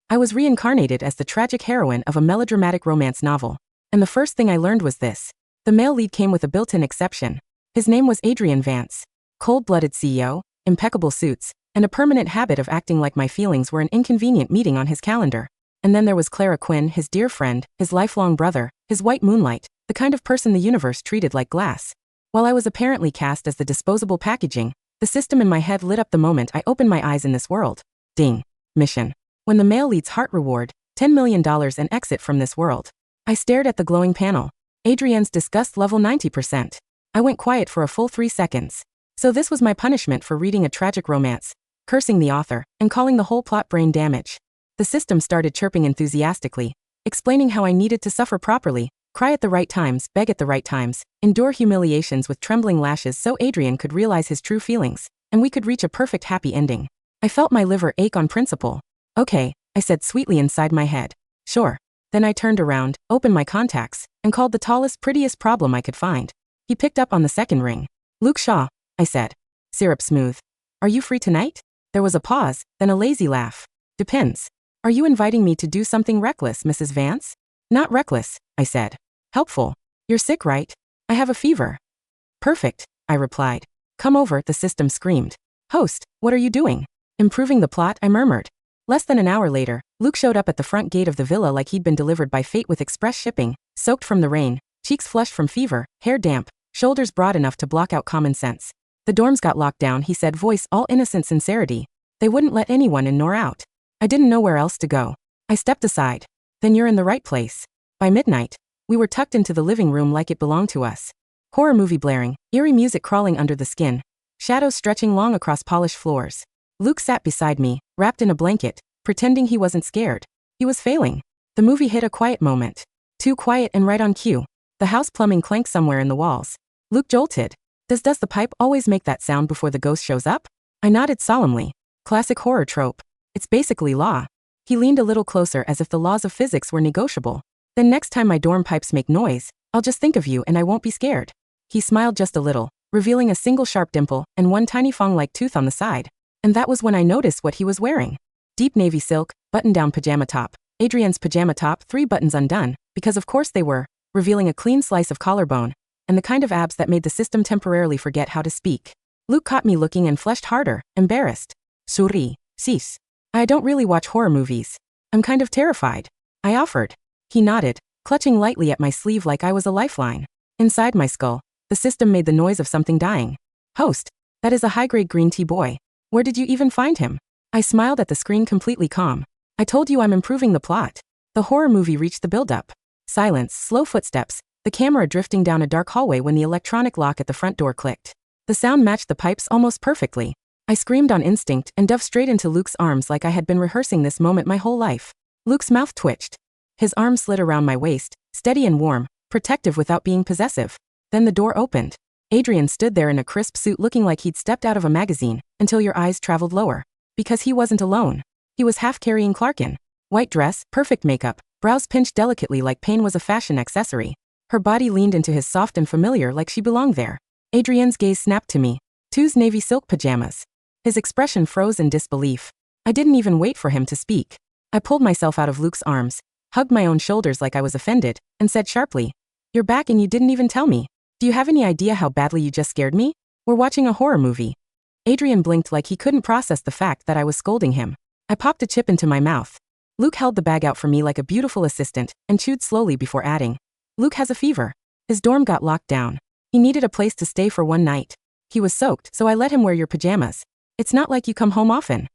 I was reincarnated as the tragic heroine of a melodramatic romance novel. And the first thing I learned was this. The male lead came with a built-in exception. His name was Adrien Vance. Cold-blooded CEO, impeccable suits, and a permanent habit of acting like my feelings were an inconvenient meeting on his calendar. And then there was Clara Quinn, his dear friend, his lifelong brother, his white moonlight, the kind of person the universe treated like glass. While I was apparently cast as the disposable packaging, the system in my head lit up the moment I opened my eyes in this world. Ding. Mission. When the male lead's heart reward, $10 million and exit from this world. I stared at the glowing panel. Adrienne's disgust level 90%. I went quiet for a full 3 seconds. So this was my punishment for reading a tragic romance, cursing the author, and calling the whole plot brain damage. The system started chirping enthusiastically, explaining how I needed to suffer properly, cry at the right times, beg at the right times, endure humiliations with trembling lashes so Adrien could realize his true feelings, and we could reach a perfect happy ending. I felt my liver ache on principle. Okay, I said sweetly inside my head. Sure. Then I turned around, opened my contacts, and called the tallest, prettiest problem I could find. He picked up on the second ring. Luke Shaw, I said. Syrup smooth. Are you free tonight? There was a pause, then a lazy laugh. Depends. Are you inviting me to do something reckless, Mrs. Vance? Not reckless, I said. Helpful. You're sick, right? I have a fever. Perfect, I replied. Come over, the system screamed. Host, what are you doing? Improving the plot, I murmured. Less than an hour later, Luke showed up at the front gate of the villa like he'd been delivered by fate with express shipping, soaked from the rain, cheeks flushed from fever, hair damp, shoulders broad enough to block out common sense. The dorms got locked down, he said, voice all innocent sincerity. They wouldn't let anyone in nor out. I didn't know where else to go. I stepped aside. Then you're in the right place. By midnight, we were tucked into the living room like it belonged to us. Horror movie blaring, eerie music crawling under the skin, shadows stretching long across polished floors. Luke sat beside me, wrapped in a blanket, pretending he wasn't scared. He was failing. The movie hit a quiet moment. Too quiet and right on cue. The house plumbing clanked somewhere in the walls. Luke jolted. Does the pipe always make that sound before the ghost shows up? I nodded solemnly. Classic horror trope. It's basically law. He leaned a little closer as if the laws of physics were negotiable. Then next time my dorm pipes make noise, I'll just think of you and I won't be scared. He smiled just a little, revealing a single sharp dimple and one tiny fong-like tooth on the side. And that was when I noticed what he was wearing. Deep navy silk, button-down pajama top. Adrienne's pajama top, 3 buttons undone, because of course they were, revealing a clean slice of collarbone, and the kind of abs that made the system temporarily forget how to speak. Luke caught me looking and flushed harder, embarrassed. Souris, sis. I don't really watch horror movies. I'm kind of terrified. I offered. He nodded, clutching lightly at my sleeve like I was a lifeline. Inside my skull, the system made the noise of something dying. Host, that is a high-grade green tea boy. Where did you even find him? I smiled at the screen completely calm. I told you I'm improving the plot. The horror movie reached the build-up. Silence, slow footsteps, the camera drifting down a dark hallway when the electronic lock at the front door clicked. The sound matched the pipes almost perfectly. I screamed on instinct and dove straight into Luke's arms like I had been rehearsing this moment my whole life. Luke's mouth twitched. His arm slid around my waist, steady and warm, protective without being possessive. Then the door opened. Adrien stood there in a crisp suit looking like he'd stepped out of a magazine, until your eyes traveled lower. Because he wasn't alone. He was half carrying Clarkin. White dress, perfect makeup, brows pinched delicately like pain was a fashion accessory. Her body leaned into his soft and familiar like she belonged there. Adrienne's gaze snapped to me. Two's navy silk pajamas. His expression froze in disbelief. I didn't even wait for him to speak. I pulled myself out of Luke's arms, hugged my own shoulders like I was offended, and said sharply, "You're back and you didn't even tell me. Do you have any idea how badly you just scared me? We're watching a horror movie." Adrien blinked like he couldn't process the fact that I was scolding him. I popped a chip into my mouth. Luke held the bag out for me like a beautiful assistant and chewed slowly before adding, "Luke has a fever. His dorm got locked down. He needed a place to stay for one night. He was soaked, so I let him wear your pajamas. It's not like you come home often."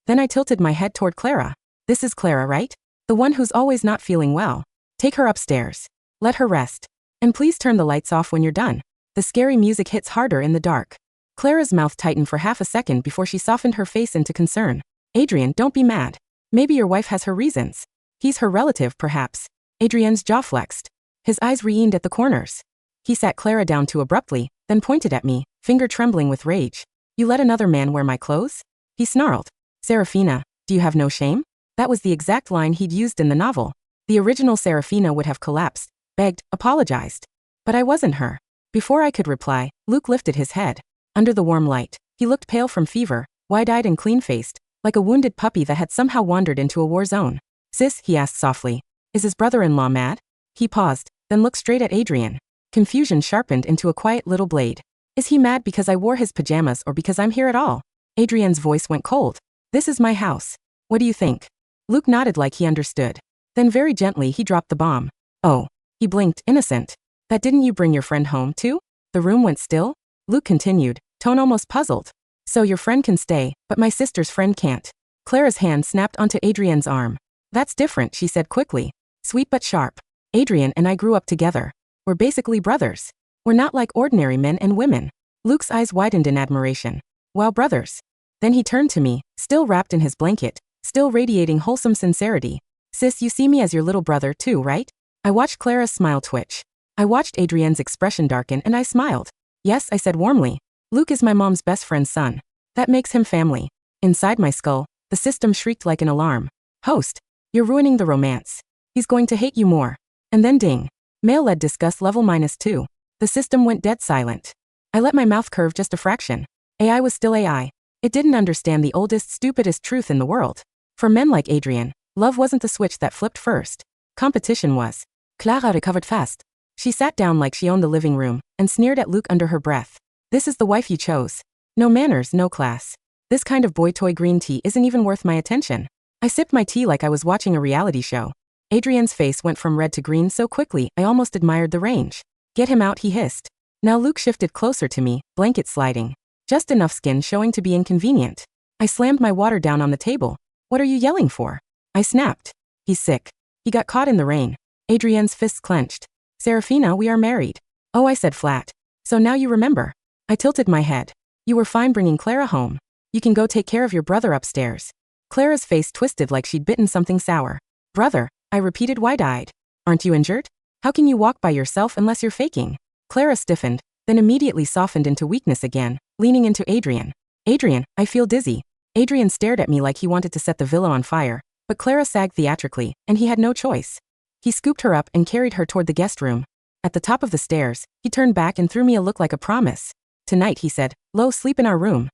Then I tilted my head toward Clara. "This is Clara, right? The one who's always not feeling well. Take her upstairs. Let her rest. And please turn the lights off when you're done." The scary music hits harder in the dark. Clara's mouth tightened for half a second before she softened her face into concern. "Adrien, don't be mad. Maybe your wife has her reasons. He's her relative, perhaps." Adrienne's jaw flexed. His eyes reined at the corners. He sat Clara down too abruptly, then pointed at me, finger trembling with rage. "You let another man wear my clothes?" He snarled. "Serafina, do you have no shame?" That was the exact line he'd used in the novel. The original Serafina would have collapsed, begged, apologized. But I wasn't her. Before I could reply, Luke lifted his head. Under the warm light, he looked pale from fever, wide-eyed and clean-faced, like a wounded puppy that had somehow wandered into a war zone. Sis, he asked softly. Is his brother-in-law mad? He paused, then looked straight at Adrienne. Confusion sharpened into a quiet little blade. Is he mad because I wore his pajamas or because I'm here at all? Adrienne's voice went cold. This is my house. What do you think? Luke nodded like he understood. Then very gently he dropped the bomb. Oh. He blinked, innocent. That didn't you bring your friend home too? The room went still? Luke continued, tone almost puzzled. So your friend can stay, but my sister's friend can't. Clara's hand snapped onto Adrienne's arm. That's different, she said quickly. Sweet but sharp. Adrienne and I grew up together. We're basically brothers. We're not like ordinary men and women. Luke's eyes widened in admiration. Wow, brothers. Then he turned to me, still wrapped in his blanket, still radiating wholesome sincerity. Sis, you see me as your little brother too, right? I watched Clara's smile twitch. I watched Adrienne's expression darken and I smiled. Yes, I said warmly. Luke is my mom's best friend's son. That makes him family. Inside my skull, the system shrieked like an alarm. Host, you're ruining the romance. He's going to hate you more. And then ding. Male-led disgust level -2. The system went dead silent. I let my mouth curve just a fraction. AI was still AI. It didn't understand the oldest, stupidest truth in the world. For men like Adrienne, love wasn't the switch that flipped first. Competition was. Clara recovered fast. She sat down like she owned the living room and sneered at Luke under her breath. This is the wife you chose. No manners, no class. This kind of boy toy green tea isn't even worth my attention. I sipped my tea like I was watching a reality show. Adrienne's face went from red to green so quickly I almost admired the range. Get him out, he hissed. Now Luke shifted closer to me, blanket sliding. Just enough skin showing to be inconvenient. I slammed my water down on the table. What are you yelling for? I snapped. He's sick. He got caught in the rain. Adrienne's fists clenched. Serafina, we are married. Oh, I said flat. So now you remember. I tilted my head. You were fine bringing Clara home. You can go take care of your brother upstairs. Clara's face twisted like she'd bitten something sour. Brother, I repeated wide-eyed. Aren't you injured? How can you walk by yourself unless you're faking? Clara stiffened, then immediately softened into weakness again, leaning into Adrienne. Adrienne, I feel dizzy. Adrien stared at me like he wanted to set the villa on fire, but Clara sagged theatrically, and he had no choice. He scooped her up and carried her toward the guest room. At the top of the stairs, he turned back and threw me a look like a promise. Tonight, he said, Lo, sleep in our room.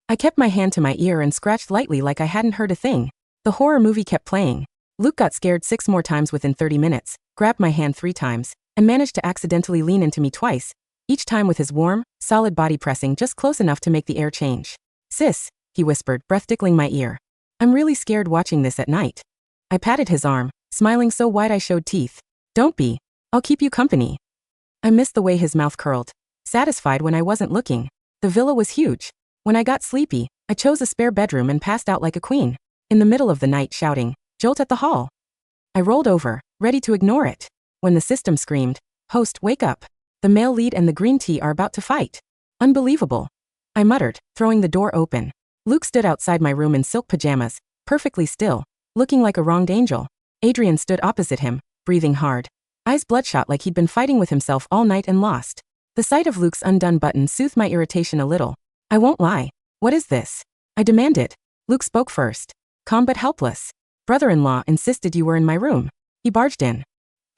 I kept my hand to my ear and scratched lightly like I hadn't heard a thing. The horror movie kept playing. Luke got scared 6 more times within 30 minutes, grabbed my hand 3 times, and managed to accidentally lean into me twice, each time with his warm, solid body pressing just close enough to make the air change. Sis, he whispered, breath tickling my ear. I'm really scared watching this at night. I patted his arm, smiling so wide I showed teeth. Don't be. I'll keep you company. I missed the way his mouth curled, satisfied when I wasn't looking. The villa was huge. When I got sleepy, I chose a spare bedroom and passed out like a queen. In the middle of the night shouting, Jolt at the hall. I rolled over, ready to ignore it. When the system screamed, Host, wake up. The male lead and the green tea are about to fight. Unbelievable. I muttered, throwing the door open. Luke stood outside my room in silk pajamas, perfectly still, looking like a wronged angel. Adrienne stood opposite him, breathing hard. Eyes bloodshot like he'd been fighting with himself all night and lost. The sight of Luke's undone button soothed my irritation a little. I won't lie. What is this? I demanded. Luke spoke first. Calm but helpless. Brother-in-law insisted you were in my room. He barged in.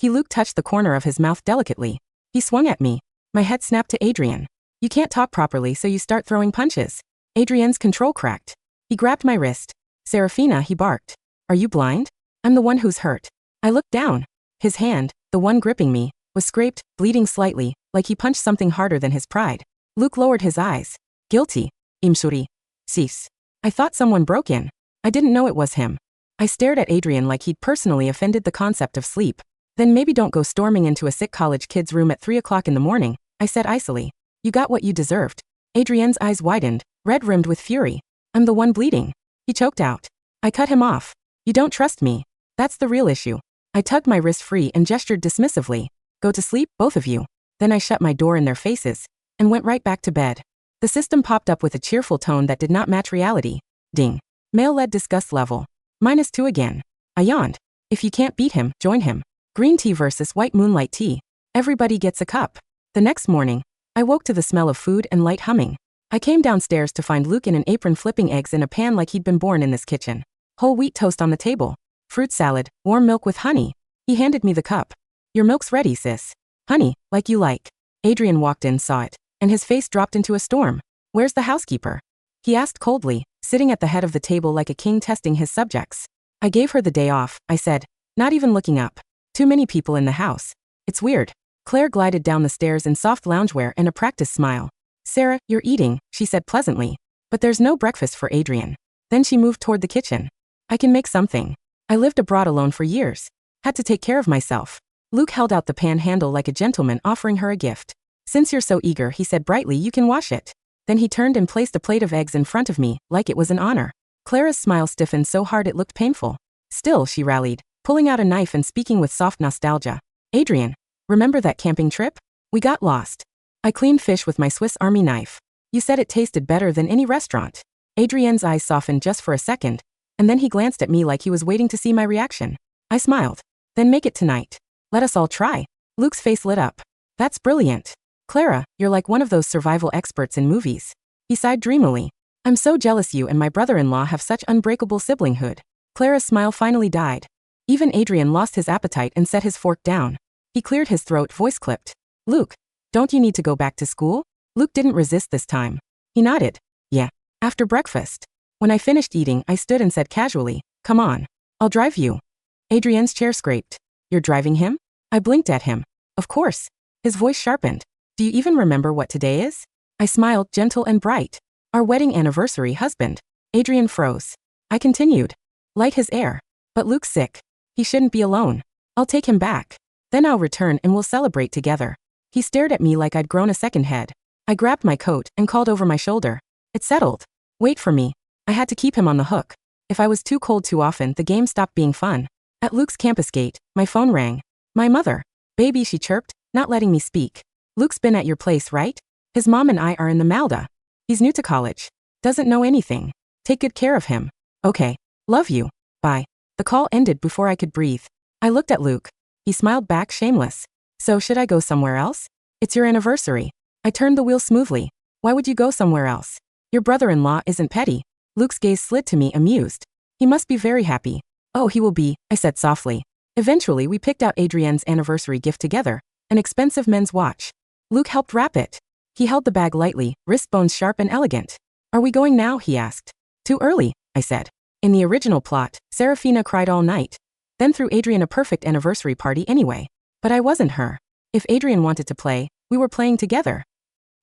Luke touched the corner of his mouth delicately. He swung at me. My head snapped to Adrienne. You can't talk properly, so you start throwing punches. Adrienne's control cracked. He grabbed my wrist. Serafina, he barked. Are you blind? I'm the one who's hurt. I looked down. His hand, the one gripping me, was scraped, bleeding slightly, like he punched something harder than his pride. Luke lowered his eyes. Guilty. Imsuri. Sis. I thought someone broke in. I didn't know it was him. I stared at Adrienne like he'd personally offended the concept of sleep. Then maybe don't go storming into a sick college kid's room at 3 o'clock in the morning, I said icily. You got what you deserved. Adrienne's eyes widened, red-rimmed with fury. I'm the one bleeding. He choked out. I cut him off. You don't trust me. That's the real issue. I tugged my wrist free and gestured dismissively. Go to sleep, both of you. Then I shut my door in their faces and went right back to bed. The system popped up with a cheerful tone that did not match reality. Ding. Male-led disgust level. -2 again. I yawned. If you can't beat him, join him. Green tea versus white moonlight tea. Everybody gets a cup. The next morning, I woke to the smell of food and light humming. I came downstairs to find Luke in an apron flipping eggs in a pan like he'd been born in this kitchen. Whole wheat toast on the table. Fruit salad, warm milk with honey. He handed me the cup. Your milk's ready, sis. Honey, like you like. Adrien walked in, saw it, and his face dropped into a storm. Where's the housekeeper? He asked coldly, sitting at the head of the table like a king testing his subjects. I gave her the day off, I said, not even looking up. Too many people in the house. It's weird. Claire glided down the stairs in soft loungewear and a practiced smile. Sarah, you're eating, she said pleasantly. But there's no breakfast for Adrienne. Then she moved toward the kitchen. I can make something. I lived abroad alone for years. Had to take care of myself. Luke held out the pan handle like a gentleman offering her a gift. Since you're so eager, he said brightly, you can wash it. Then he turned and placed a plate of eggs in front of me, like it was an honor. Clara's smile stiffened so hard it looked painful. Still, she rallied, pulling out a knife and speaking with soft nostalgia. Adrienne, remember that camping trip? We got lost. I cleaned fish with my Swiss Army knife. You said it tasted better than any restaurant. Adrienne's eyes softened just for a second, and then he glanced at me like he was waiting to see my reaction. I smiled. Then make it tonight. Let us all try. Luke's face lit up. That's brilliant. Clara, you're like one of those survival experts in movies. He sighed dreamily. I'm so jealous you and my brother-in-law have such unbreakable siblinghood. Clara's smile finally died. Even Adrien lost his appetite and set his fork down. He cleared his throat, voice clipped. Luke, don't you need to go back to school? Luke didn't resist this time. He nodded. Yeah. After breakfast. When I finished eating, I stood and said casually, come on. I'll drive you. Adrienne's chair scraped. You're driving him? I blinked at him. Of course. His voice sharpened. Do you even remember what today is? I smiled, gentle and bright. Our wedding anniversary, husband. Adrien froze. I continued. Light his air. But Luke's sick. He shouldn't be alone. I'll take him back. Then I'll return and we'll celebrate together. He stared at me like I'd grown a second head. I grabbed my coat and called over my shoulder. It's settled. Wait for me. I had to keep him on the hook. If I was too cold too often, the game stopped being fun. At Luke's campus gate, my phone rang. My mother. Baby, she chirped, not letting me speak. Luke's been at your place, right? His mom and I are in the Malda. He's new to college. Doesn't know anything. Take good care of him. Okay. Love you. Bye. The call ended before I could breathe. I looked at Luke. He smiled back, shameless. So should I go somewhere else? It's your anniversary. I turned the wheel smoothly. Why would you go somewhere else? Your brother-in-law isn't petty. Luke's gaze slid to me, amused. He must be very happy. Oh, he will be, I said softly. Eventually, we picked out Adrienne's anniversary gift together, an expensive men's watch. Luke helped wrap it. He held the bag lightly, wrist bones sharp and elegant. Are we going now? He asked. Too early, I said. In the original plot, Serafina cried all night, then threw Adrienne a perfect anniversary party anyway. But I wasn't her. If Adrienne wanted to play, we were playing together.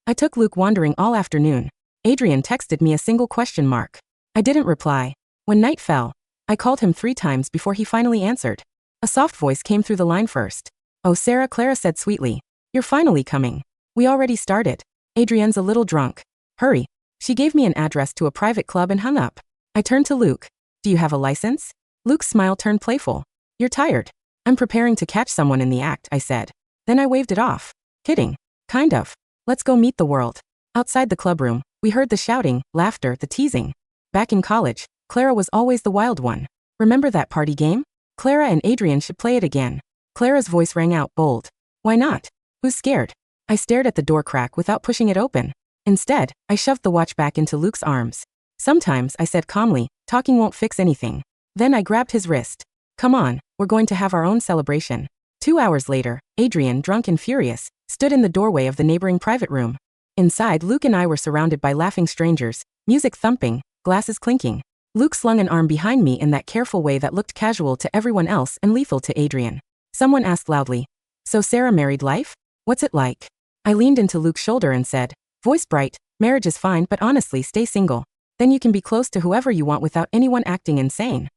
I took Luke wandering all afternoon. Adrienne texted me a single question mark. I didn't reply. When night fell, I called him 3 times before he finally answered. A soft voice came through the line first. Oh, Sarah, Clara said sweetly. You're finally coming. We already started. Adrienne's a little drunk. Hurry. She gave me an address to a private club and hung up. I turned to Luke. Do you have a license? Luke's smile turned playful. You're tired. I'm preparing to catch someone in the act, I said. Then I waved it off. Kidding. Kind of. Let's go meet the world. Outside the clubroom, we heard the shouting, laughter, the teasing. Back in college, Clara was always the wild one. Remember that party game? Clara and Adrienne should play it again. Clara's voice rang out, bold. Why not? Who's scared? I stared at the door crack without pushing it open. Instead, I shoved the watch back into Luke's arms. Sometimes, I said calmly, talking won't fix anything. Then I grabbed his wrist. Come on, we're going to have our own celebration. 2 hours later, Adrienne, drunk and furious, stood in the doorway of the neighboring private room. Inside, Luke and I were surrounded by laughing strangers, music thumping, glasses clinking. Luke slung an arm behind me in that careful way that looked casual to everyone else and lethal to Adrienne. Someone asked loudly, so Sarah married life? What's it like? I leaned into Luke's shoulder and said, voice bright, marriage is fine but honestly stay single. Then you can be close to whoever you want without anyone acting insane.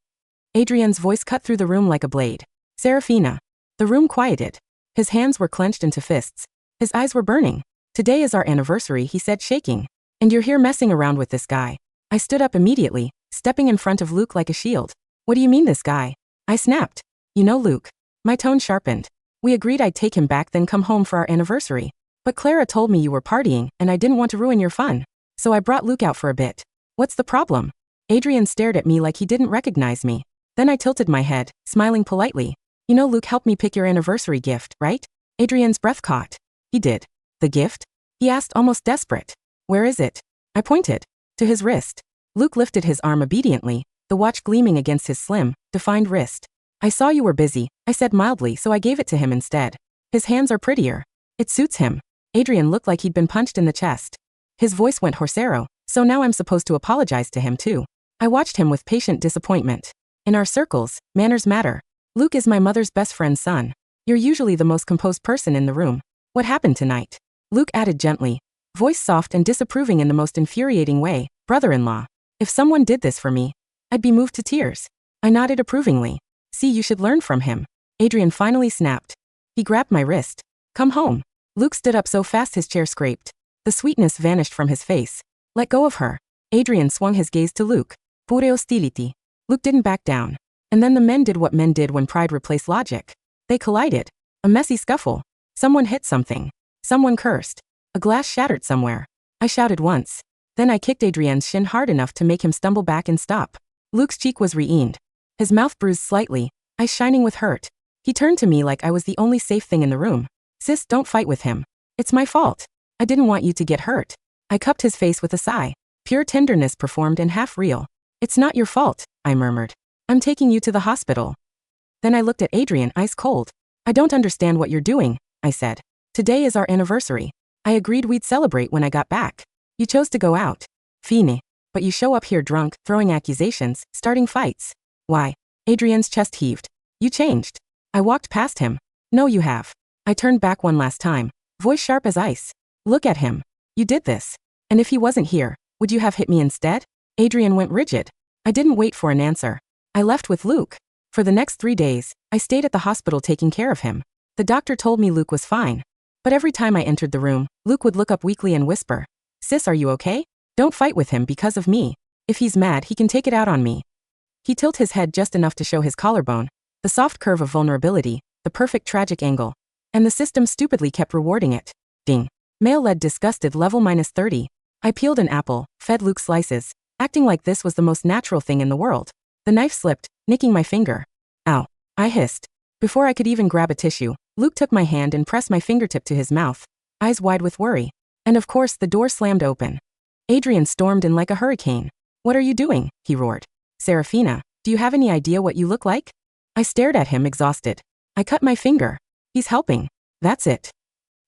Adrienne's voice cut through the room like a blade. Serafina. The room quieted. His hands were clenched into fists. His eyes were burning. Today is our anniversary, he said, shaking. And you're here messing around with this guy. I stood up immediately, stepping in front of Luke like a shield. What do you mean this guy? I snapped. You know Luke. My tone sharpened. We agreed I'd take him back then come home for our anniversary. But Clara told me you were partying and I didn't want to ruin your fun. So I brought Luke out for a bit. What's the problem? Adrien stared at me like he didn't recognize me. Then I tilted my head, smiling politely. You know Luke helped me pick your anniversary gift, right? Adrienne's breath caught. He did. The gift? He asked, almost desperate. Where is it? I pointed. To his wrist. Luke lifted his arm obediently, the watch gleaming against his slim, defined wrist. I saw you were busy, I said mildly, so I gave it to him instead. His hands are prettier. It suits him. Adrien looked like he'd been punched in the chest. His voice went horsero. So now I'm supposed to apologize to him too. I watched him with patient disappointment. In our circles, manners matter. Luke is my mother's best friend's son. You're usually the most composed person in the room. What happened tonight? Luke added gently, voice soft and disapproving in the most infuriating way. Brother-in-law. If someone did this for me, I'd be moved to tears. I nodded approvingly. See, you should learn from him. Adrien finally snapped. He grabbed my wrist. Come home. Luke stood up so fast his chair scraped. The sweetness vanished from his face. Let go of her. Adrien swung his gaze to Luke. Pure hostility. Luke didn't back down. And then the men did what men did when pride replaced logic. They collided. A messy scuffle. Someone hit something. Someone cursed. A glass shattered somewhere. I shouted once. Then I kicked Adrien's shin hard enough to make him stumble back and stop. Luke's cheek was re-ened. His mouth bruised slightly, eyes shining with hurt. He turned to me like I was the only safe thing in the room. Sis, don't fight with him. It's my fault. I didn't want you to get hurt. I cupped his face with a sigh. Pure tenderness performed and half real. It's not your fault, I murmured. I'm taking you to the hospital. Then I looked at Adrien ice cold. I don't understand what you're doing, I said. Today is our anniversary. I agreed we'd celebrate when I got back. You chose to go out. Fine. But you show up here drunk, throwing accusations, starting fights. Why? Adrien's chest heaved. You changed. I walked past him. No, you have. I turned back one last time, voice sharp as ice. Look at him. You did this. And if he wasn't here, would you have hit me instead? Adrien went rigid. I didn't wait for an answer. I left with Luke. For the next 3 days, I stayed at the hospital taking care of him. The doctor told me Luke was fine. But every time I entered the room, Luke would look up weakly and whisper, Sis, are you okay? Don't fight with him because of me. If he's mad, he can take it out on me. He tilted his head just enough to show his collarbone, the soft curve of vulnerability, the perfect tragic angle. And the system stupidly kept rewarding it. Ding. Male-led disgusted level -30. I peeled an apple, fed Luke slices, acting like this was the most natural thing in the world. The knife slipped, nicking my finger. Ow. I hissed. Before I could even grab a tissue, Luke took my hand and pressed my fingertip to his mouth, eyes wide with worry. And of course the door slammed open. Adrien stormed in like a hurricane. What are you doing? He roared. Serafina, do you have any idea what you look like? I stared at him exhausted. I cut my finger. He's helping. That's it.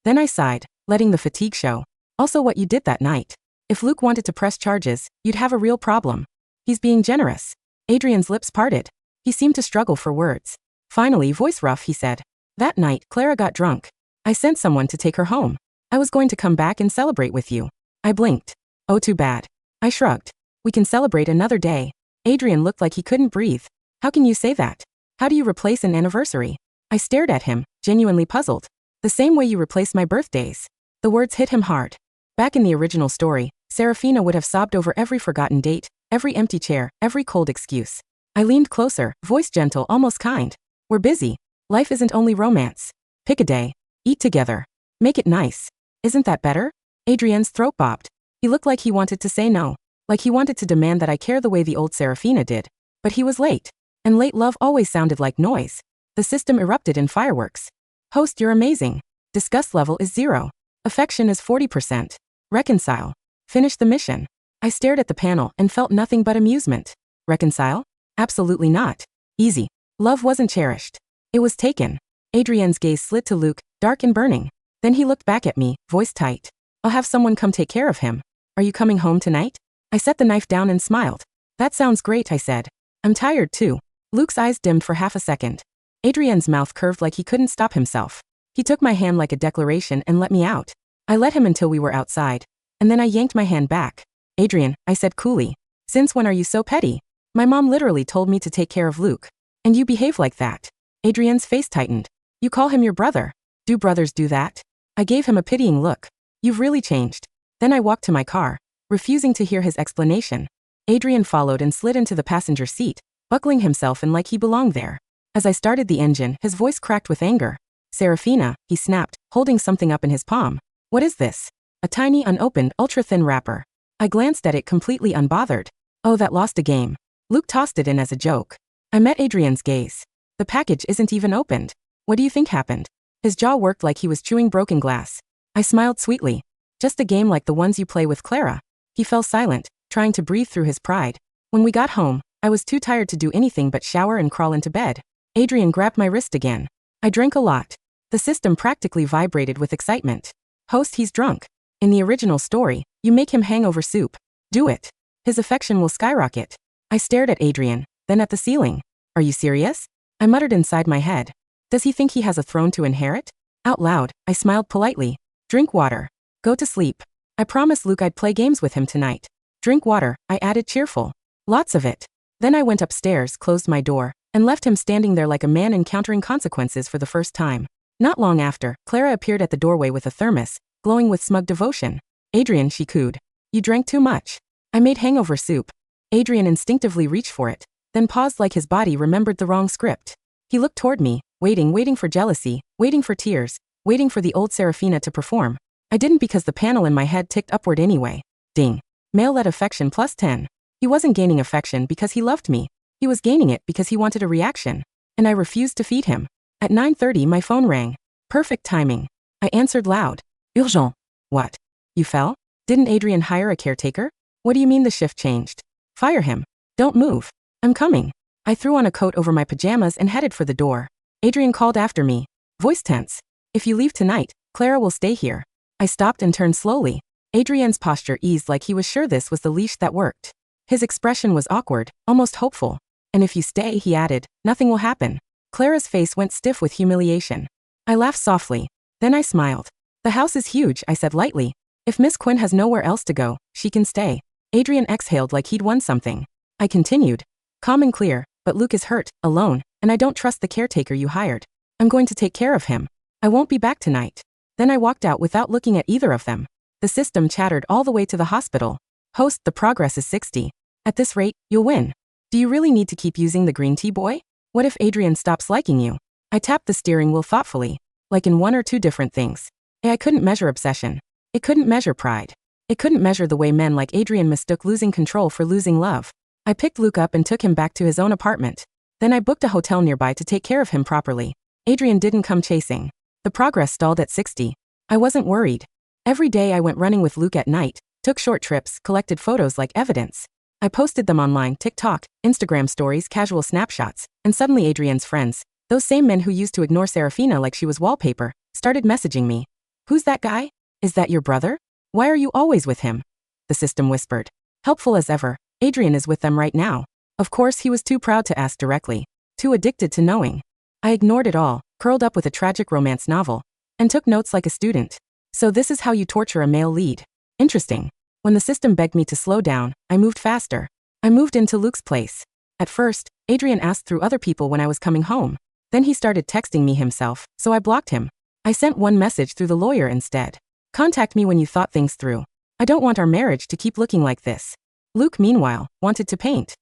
Then I sighed, letting the fatigue show. Also what you did that night. If Luke wanted to press charges, you'd have a real problem. He's being generous. Adrien's lips parted. He seemed to struggle for words. Finally, voice rough, he said. That night, Clara got drunk. I sent someone to take her home. I was going to come back and celebrate with you. I blinked. Oh, too bad. I shrugged. We can celebrate another day. Adrien looked like he couldn't breathe. How can you say that? How do you replace an anniversary? I stared at him, genuinely puzzled. The same way you replace my birthdays. The words hit him hard. Back in the original story, Serafina would have sobbed over every forgotten date, every empty chair, every cold excuse. I leaned closer, voice gentle, almost kind. We're busy. Life isn't only romance. Pick a day. Eat together. Make it nice. Isn't that better? Adrien's throat bobbed. He looked like he wanted to say no. Like he wanted to demand that I care the way the old Serafina did. But he was late. And late love always sounded like noise. The system erupted in fireworks. Host, you're amazing. Disgust level is 0. Affection is 40%. Reconcile. Finish the mission. I stared at the panel and felt nothing but amusement. Reconcile? Absolutely not. Easy. Love wasn't cherished. It was taken. Adrien's gaze slid to Luke, dark and burning. Then he looked back at me, voice tight. I'll have someone come take care of him. Are you coming home tonight? I set the knife down and smiled. That sounds great, I said. I'm tired too. Luke's eyes dimmed for half a second. Adrien's mouth curved like he couldn't stop himself. He took my hand like a declaration and let me out. I let him until we were outside. And then I yanked my hand back. Adrien, I said coolly. Since when are you so petty? My mom literally told me to take care of Luke. And you behave like that. Adrien's face tightened. You call him your brother. Do brothers do that? I gave him a pitying look. You've really changed. Then I walked to my car, refusing to hear his explanation. Adrien followed and slid into the passenger seat, buckling himself in like he belonged there. As I started the engine, his voice cracked with anger. Serafina, he snapped, holding something up in his palm. What is this? A tiny, unopened, ultra-thin wrapper. I glanced at it completely unbothered. Oh, that lost a game. Luke tossed it in as a joke. I met Adrien's gaze. The package isn't even opened. What do you think happened? His jaw worked like he was chewing broken glass. I smiled sweetly. Just a game like the ones you play with Clara. He fell silent, trying to breathe through his pride. When we got home, I was too tired to do anything but shower and crawl into bed. Adrien grabbed my wrist again. I drank a lot. The system practically vibrated with excitement. Host, he's drunk. In the original story, you make him hangover soup. Do it. His affection will skyrocket. I stared at Adrien, then at the ceiling. Are you serious? I muttered inside my head. Does he think he has a throne to inherit? Out loud, I smiled politely. Drink water. Go to sleep. I promised Luke I'd play games with him tonight. Drink water, I added cheerful. Lots of it. Then I went upstairs, closed my door, and left him standing there like a man encountering consequences for the first time. Not long after, Clara appeared at the doorway with a thermos, glowing with smug devotion. Adrien, she cooed. You drank too much. I made hangover soup. Adrien instinctively reached for it, then paused like his body remembered the wrong script. He looked toward me, waiting for jealousy, waiting for tears, waiting for the old Serafina to perform. I didn't because the panel in my head ticked upward anyway. Ding. Male-led affection plus 10. He wasn't gaining affection because he loved me. He was gaining it because he wanted a reaction. And I refused to feed him. At 9:30 my phone rang. Perfect timing. I answered loud. Urgent. What? You fell? Didn't Adrien hire a caretaker? What do you mean the shift changed? Fire him. Don't move. I'm coming. I threw on a coat over my pajamas and headed for the door. Adrien called after me. Voice tense. If you leave tonight, Clara will stay here. I stopped and turned slowly. Adrien's posture eased like he was sure this was the leash that worked. His expression was awkward, almost hopeful. And if you stay, he added, nothing will happen. Clara's face went stiff with humiliation. I laughed softly. Then I smiled. The house is huge, I said lightly. If Miss Quinn has nowhere else to go, she can stay. Adrien exhaled like he'd won something. I continued. Calm and clear, but Luke is hurt, alone, and I don't trust the caretaker you hired. I'm going to take care of him. I won't be back tonight. Then I walked out without looking at either of them. The system chattered all the way to the hospital. Host, the progress is 60. At this rate, you'll win. Do you really need to keep using the green tea boy? What if Adrien stops liking you? I tapped the steering wheel thoughtfully, like in one or two different things. I couldn't measure obsession. It couldn't measure pride. It couldn't measure the way men like Adrien mistook losing control for losing love. I picked Luke up and took him back to his own apartment. Then I booked a hotel nearby to take care of him properly. Adrien didn't come chasing. The progress stalled at 60. I wasn't worried. Every day I went running with Luke at night, took short trips, collected photos like evidence. I posted them online, TikTok, Instagram stories, casual snapshots, and suddenly Adrien's friends, those same men who used to ignore Serafina like she was wallpaper, started messaging me. Who's that guy? Is that your brother? Why are you always with him? The system whispered. Helpful as ever, Adrien is with them right now. Of course he was too proud to ask directly, too addicted to knowing. I ignored it all, curled up with a tragic romance novel, and took notes like a student. So this is how you torture a male lead. Interesting. When the system begged me to slow down, I moved faster. I moved into Luke's place. At first, Adrien asked through other people when I was coming home. Then he started texting me himself, so I blocked him. I sent one message through the lawyer instead. Contact me when you thought things through. I don't want our marriage to keep looking like this. Luke, meanwhile, wanted to paint.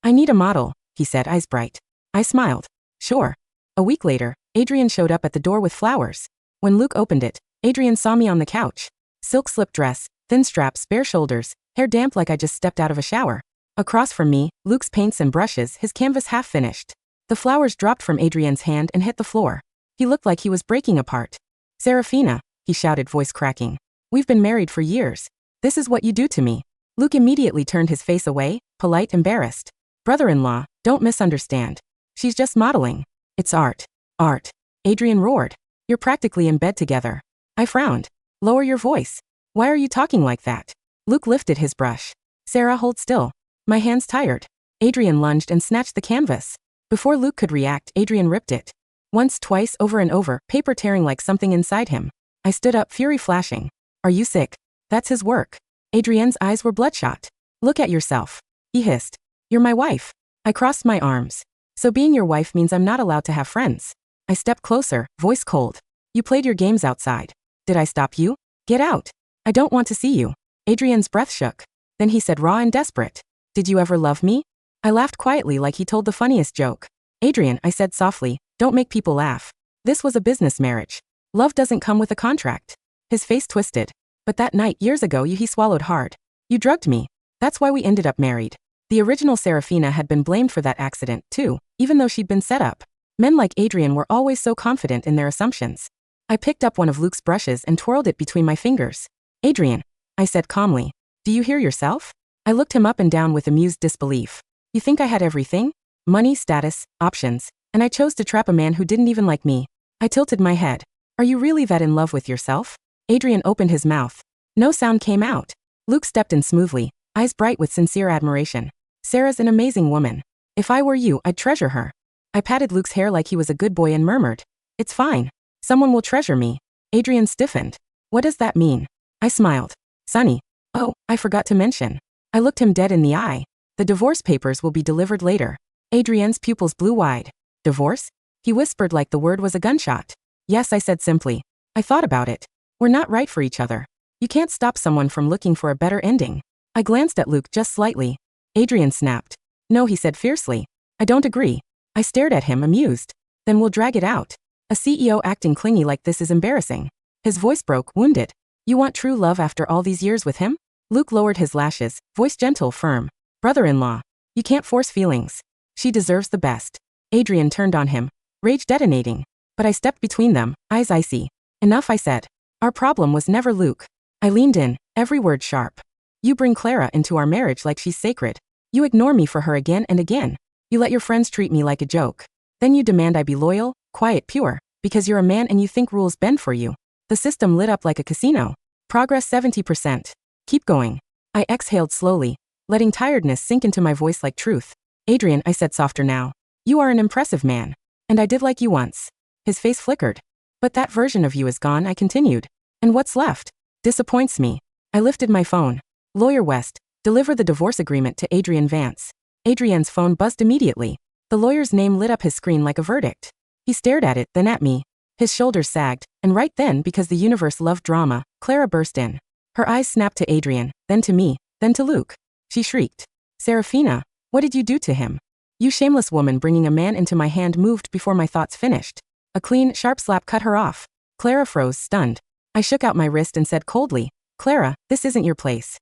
I need a model, he said, eyes bright. I smiled. Sure. A week later, Adrien showed up at the door with flowers. When Luke opened it, Adrien saw me on the couch. Silk slip dress, thin straps, bare shoulders, hair damp like I just stepped out of a shower. Across from me, Luke's paints and brushes, his canvas half finished. The flowers dropped from Adrien's hand and hit the floor. He looked like he was breaking apart. Serafina, he shouted, voice cracking. We've been married for years. This is what you do to me. Luke immediately turned his face away, polite, embarrassed. Brother-in-law, don't misunderstand. She's just modeling. It's art. Art. Adrien roared. You're practically in bed together. I frowned. Lower your voice. Why are you talking like that? Luke lifted his brush. Sarah, hold still. My hand's tired. Adrien lunged and snatched the canvas. Before Luke could react, Adrien ripped it. Once, twice, over and over, paper tearing like something inside him. I stood up, fury flashing. Are you sick? That's his work. Adrienne's eyes were bloodshot. Look at yourself. He hissed. You're my wife. I crossed my arms. So being your wife means I'm not allowed to have friends. I stepped closer, voice cold. You played your games outside. Did I stop you? Get out. I don't want to see you. Adrienne's breath shook. Then he said, raw and desperate. Did you ever love me? I laughed quietly like he told the funniest joke. Adrien, I said softly, don't make people laugh. This was a business marriage. Love doesn't come with a contract. His face twisted. But that night, years ago, he swallowed hard. You drugged me. That's why we ended up married. The original Serafina had been blamed for that accident, too, even though she'd been set up. Men like Adrien were always so confident in their assumptions. I picked up one of Luke's brushes and twirled it between my fingers. Adrien, I said calmly, do you hear yourself? I looked him up and down with amused disbelief. You think I had everything? Money, status, options, and I chose to trap a man who didn't even like me. I tilted my head. Are you really that in love with yourself? Adrien opened his mouth. No sound came out. Luke stepped in smoothly, eyes bright with sincere admiration. Sarah's an amazing woman. If I were you, I'd treasure her. I patted Luke's hair like he was a good boy and murmured, "It's fine. Someone will treasure me." Adrienne stiffened. "What does that mean?" I smiled. "Sonny. Oh, I forgot to mention." I looked him dead in the eye. "The divorce papers will be delivered later." Adrienne's pupils blew wide. "Divorce?" He whispered like the word was a gunshot. "Yes," I said simply. "I thought about it. We're not right for each other. You can't stop someone from looking for a better ending." I glanced at Luke just slightly. Adrienne snapped. "No," he said fiercely. "I don't agree." I stared at him, amused. "Then we'll drag it out. A CEO acting clingy like this is embarrassing." His voice broke, wounded. "You want true love after all these years with him?" Luke lowered his lashes, voice gentle, firm. "Brother-in-law. You can't force feelings. She deserves the best." Adrienne turned on him, rage detonating. But I stepped between them, eyes icy. "Enough," I said. "Our problem was never Luke." I leaned in, every word sharp. "You bring Clara into our marriage like she's sacred. You ignore me for her again and again. You let your friends treat me like a joke. Then you demand I be loyal, quiet, pure, because you're a man and you think rules bend for you." The system lit up like a casino. "Progress 70%. Keep going." I exhaled slowly, letting tiredness sink into my voice like truth. "Adrien," I said softer now. "You are an impressive man. And I did like you once." His face flickered. "But that version of you is gone," I continued. "And what's left? Disappoints me." I lifted my phone. "Lawyer West, deliver the divorce agreement to Adrien Vance." Adrienne's phone buzzed immediately. The lawyer's name lit up his screen like a verdict. He stared at it, then at me. His shoulders sagged, and right then, because the universe loved drama, Clara burst in. Her eyes snapped to Adrienne, then to me, then to Luke. She shrieked. "Serafina, what did you do to him?" "You shameless woman." Bringing a man into my hand moved before my thoughts finished. A clean, sharp slap cut her off. Clara froze, stunned. I shook out my wrist and said coldly, "Clara, this isn't your place."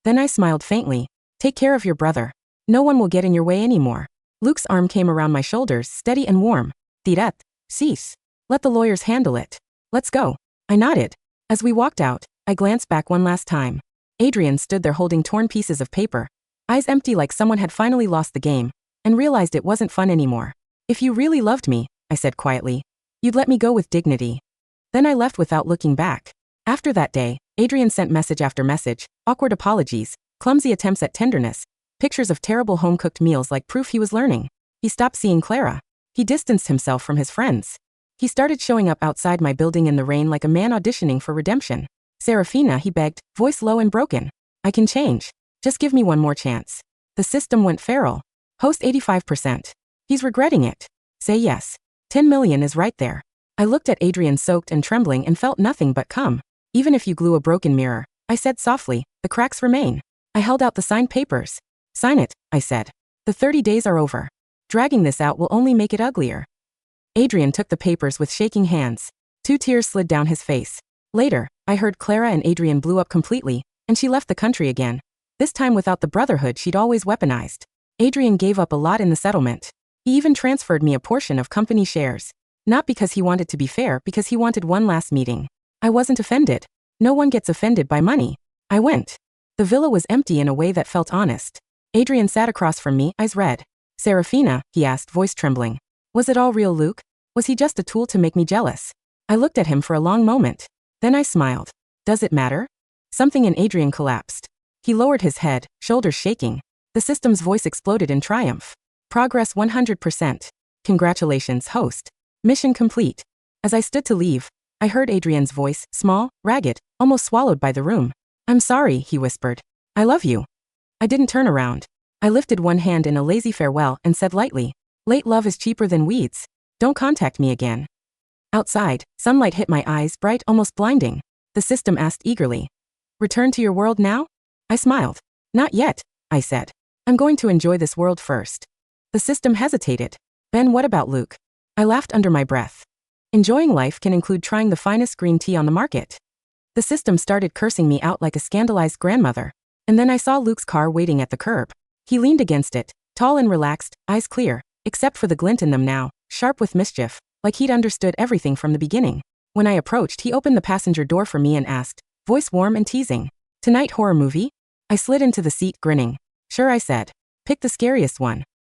Then I smiled faintly. "Take care of your brother. No one will get in your way anymore." Luke's arm came around my shoulders, steady and warm. "Direct. Cease. Let the lawyers handle it. Let's go." I nodded. As we walked out, I glanced back one last time. Adrienne stood there holding torn pieces of paper, eyes empty like someone had finally lost the game, and realized it wasn't fun anymore. "If you really loved me," I said quietly, "you'd let me go with dignity." Then I left without looking back. After that day, Adrienne sent message after message, awkward apologies, clumsy attempts at tenderness, pictures of terrible home-cooked meals like proof he was learning. He stopped seeing Clara. He distanced himself from his friends. He started showing up outside my building in the rain like a man auditioning for redemption. "Serafina," he begged, voice low and broken. "I can change. Just give me one more chance." The system went feral. Host 85%. He's regretting it. Say yes. 10 million is right there. I looked at Adrienne soaked and trembling and felt nothing but come. "Even if you glue a broken mirror," I said softly, "the cracks remain." I held out the signed papers. "Sign it," I said. "The 30 days are over. Dragging this out will only make it uglier." Adrien took the papers with shaking hands. 2 tears slid down his face. Later, I heard Clara and Adrienne blew up completely, and she left the country again. This time without the brotherhood she'd always weaponized. Adrien gave up a lot in the settlement. He even transferred me a portion of company shares. Not because he wanted to be fair, because he wanted one last meeting. I wasn't offended. No one gets offended by money. I went. The villa was empty in a way that felt honest. Adrien sat across from me, eyes red. "Serafina," he asked, voice trembling. "Was it all real, Luke? Was he just a tool to make me jealous?" I looked at him for a long moment. Then I smiled. "Does it matter?" Something in Adrien collapsed. He lowered his head, shoulders shaking. The system's voice exploded in triumph. "Progress 100%. Congratulations, host. Mission complete." As I stood to leave, I heard Adrienne's voice, small, ragged, almost swallowed by the room. "I'm sorry," he whispered. "I love you." I didn't turn around. I lifted one hand in a lazy farewell and said lightly, "Late love is cheaper than weeds. Don't contact me again." Outside, sunlight hit my eyes, bright, almost blinding. The system asked eagerly, "Return to your world now?" I smiled. "Not yet," I said. "I'm going to enjoy this world first." The system hesitated. "Ben, what about Luke?" I laughed under my breath. "Enjoying life can include trying the finest green tea on the market." The system started cursing me out like a scandalized grandmother. And then I saw Luke's car waiting at the curb. He leaned against it, tall and relaxed, eyes clear, except for the glint in them now, sharp with mischief, like he'd understood everything from the beginning. When I approached, he opened the passenger door for me and asked, voice warm and teasing, "Tonight horror movie?" I slid into the seat, grinning. "Sure," I said. "Pick the scariest one."